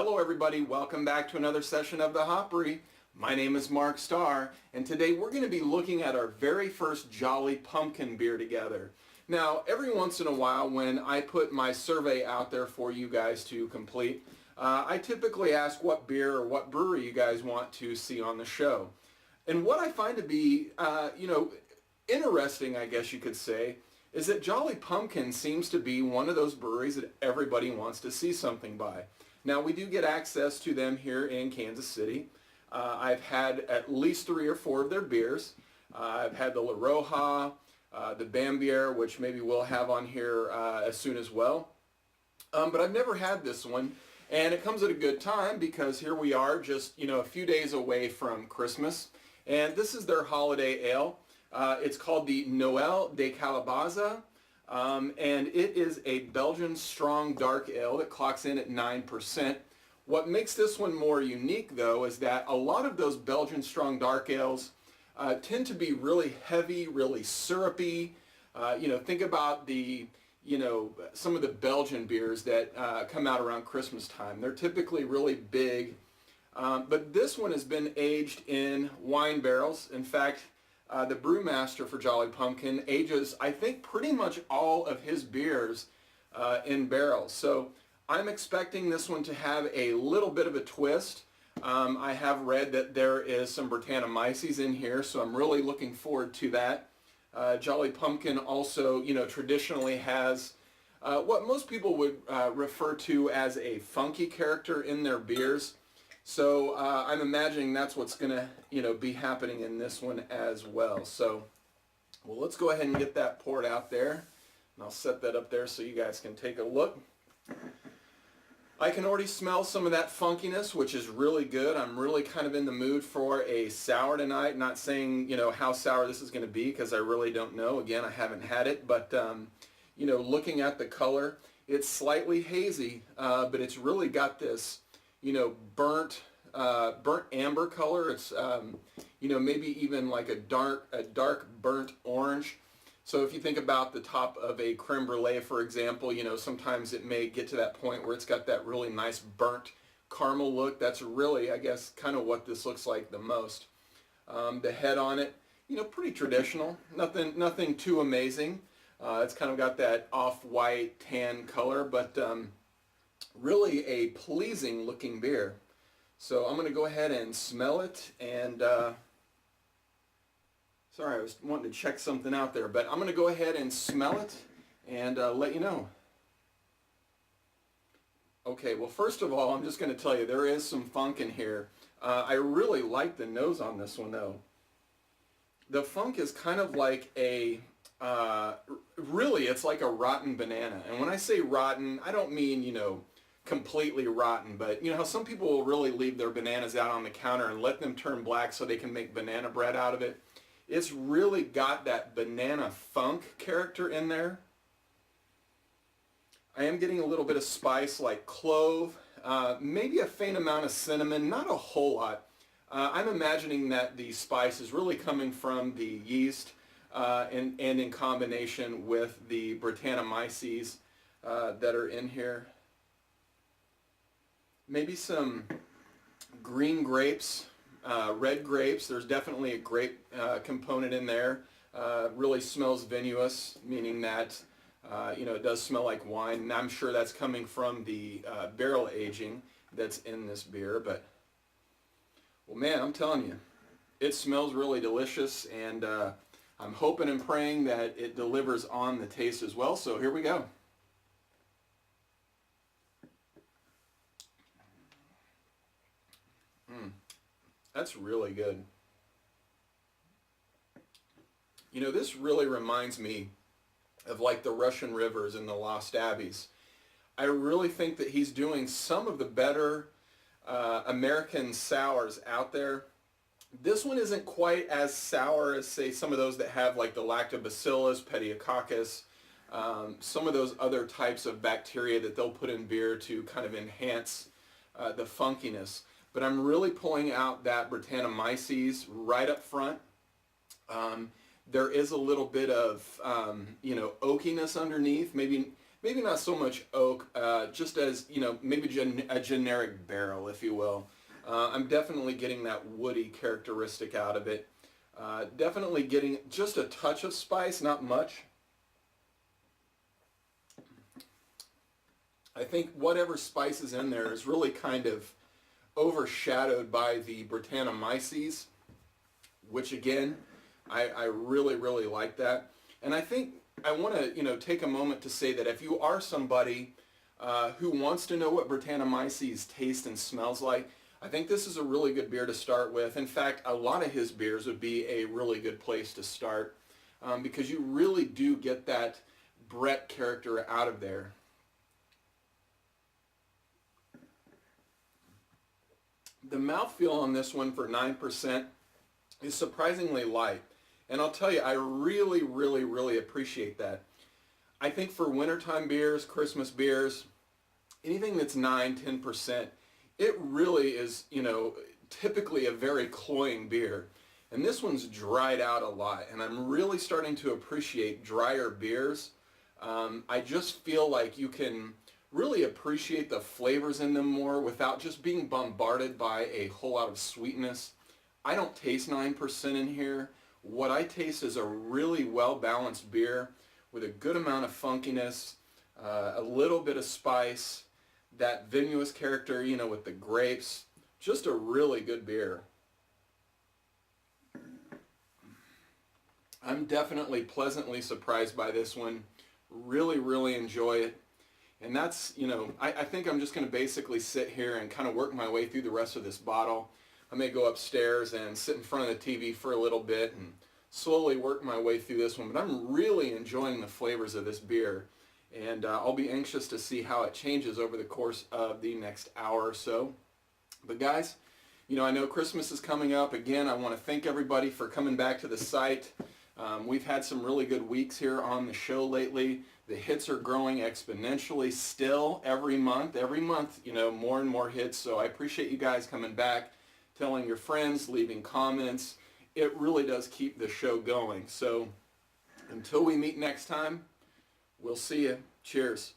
Hello everybody, welcome back to another session of the Hopry. My name is Mark Starr, and today we're going to be looking at our very first Jolly Pumpkin beer together. Now, every once in a while when I put my survey out there for you guys to complete, I typically ask what beer or what brewery you guys want to see on the show. And what I find to be, interesting, I guess you could say, is that Jolly Pumpkin seems to be one of those breweries that everybody wants to see something by. Now, we do get access to them here in Kansas City. I've had at least 3 or 4 of their beers. I've had the La Roja, the Bambier, which maybe we'll have on here as soon as well. But I've never had this one, and it comes at a good time because here we are just, a few days away from Christmas. And this is their holiday ale. It's called the Noel de Calabaza. And it is a Belgian strong dark ale that clocks in at 9%. What makes this one more unique, though, is that a lot of those Belgian strong dark ales tend to be really heavy, really syrupy. Think about the, some of the Belgian beers that come out around Christmas time. They're typically really big, but this one has been aged in wine barrels. In fact, the brewmaster for Jolly Pumpkin ages, I think, pretty much all of his beers in barrels. So I'm expecting this one to have a little bit of a twist. I have read that there is some Brettanomyces in here, so I'm really looking forward to that. Jolly Pumpkin also, traditionally has what most people would refer to as a funky character in their beers. So I'm imagining that's what's going to, be happening in this one as well. So, well, let's go ahead and get that poured out there. And I'll set that up there so you guys can take a look. I can already smell some of that funkiness, which is really good. I'm really kind of in the mood for a sour tonight. Not saying, how sour this is going to be because I really don't know. Again, I haven't had it. But, looking at the color, it's slightly hazy, but it's really got this burnt amber color. It's maybe even like a dark burnt orange. So if you think about the top of a creme brulee, for example, sometimes it may get to that point where it's got that really nice burnt caramel look. That's really, I guess, kind of what this looks like the most. The head on it, pretty traditional. Nothing too amazing. It's kind of got that off-white tan color, but really a pleasing looking beer. So I'm going to go ahead and smell it, and sorry, I was wanting to check something out there, but I'm going to go ahead and smell it and let you know. Okay, well, first of all, I'm just going to tell you there is some funk in here. I really like the nose on this one, though. The funk is kind of like a really, it's like a rotten banana. And when I say rotten, I don't mean, completely rotten, but how some people will really leave their bananas out on the counter and let them turn black so they can make banana bread out of it. It's really got that banana funk character in there. I am getting a little bit of spice like clove, maybe a faint amount of cinnamon, not a whole lot. I'm imagining that the spice is really coming from the yeast and in combination with the Brettanomyces that are in here. Maybe some green grapes, red grapes. There's definitely a grape component in there. Really smells vinous, meaning that it does smell like wine. And I'm sure that's coming from the barrel aging that's in this beer. But, well, man, I'm telling you, it smells really delicious, and I'm hoping and praying that it delivers on the taste as well. So here we go. That's really good. This really reminds me of like the Russian rivers and the Lost Abbeys. I really think that he's doing some of the better American sours out there. This one isn't quite as sour as, say, some of those that have like the lactobacillus, pediococcus, some of those other types of bacteria that they'll put in beer to kind of enhance the funkiness. But I'm really pulling out that Brettanomyces right up front. There is a little bit of, oakiness underneath, maybe maybe not so much oak, just as, maybe a generic barrel, if you will. I'm definitely getting that woody characteristic out of it. Definitely getting just a touch of spice, not much. I think whatever spice is in there is really kind of overshadowed by the Brettanomyces, which again, I really, really like that. And I think I want to, take a moment to say that if you are somebody who wants to know what Brettanomyces tastes and smells like, I think this is a really good beer to start with. In fact, a lot of his beers would be a really good place to start because you really do get that Brett character out of there. The mouthfeel on this one for 9% is surprisingly light. And I'll tell you, I really, really, really appreciate that. I think for wintertime beers, Christmas beers, anything that's 9, 10%, it really is, typically a very cloying beer. And this one's dried out a lot. And I'm really starting to appreciate drier beers. I just feel like you can really appreciate the flavors in them more without just being bombarded by a whole lot of sweetness. I don't taste 9% in here. What I taste is a really well-balanced beer with a good amount of funkiness, a little bit of spice, that vinous character, with the grapes. Just a really good beer. I'm definitely pleasantly surprised by this one. Really, really enjoy it. And that's, I think I'm just going to basically sit here and kind of work my way through the rest of this bottle. I may go upstairs and sit in front of the TV for a little bit and slowly work my way through this one. But I'm really enjoying the flavors of this beer. And I'll be anxious to see how it changes over the course of the next hour or so. But guys, I know Christmas is coming up. Again, I want to thank everybody for coming back to the site. We've had some really good weeks here on the show lately. The hits are growing exponentially still every month. Every month, more and more hits. So I appreciate you guys coming back, telling your friends, leaving comments. It really does keep the show going. So until we meet next time, we'll see you. Cheers.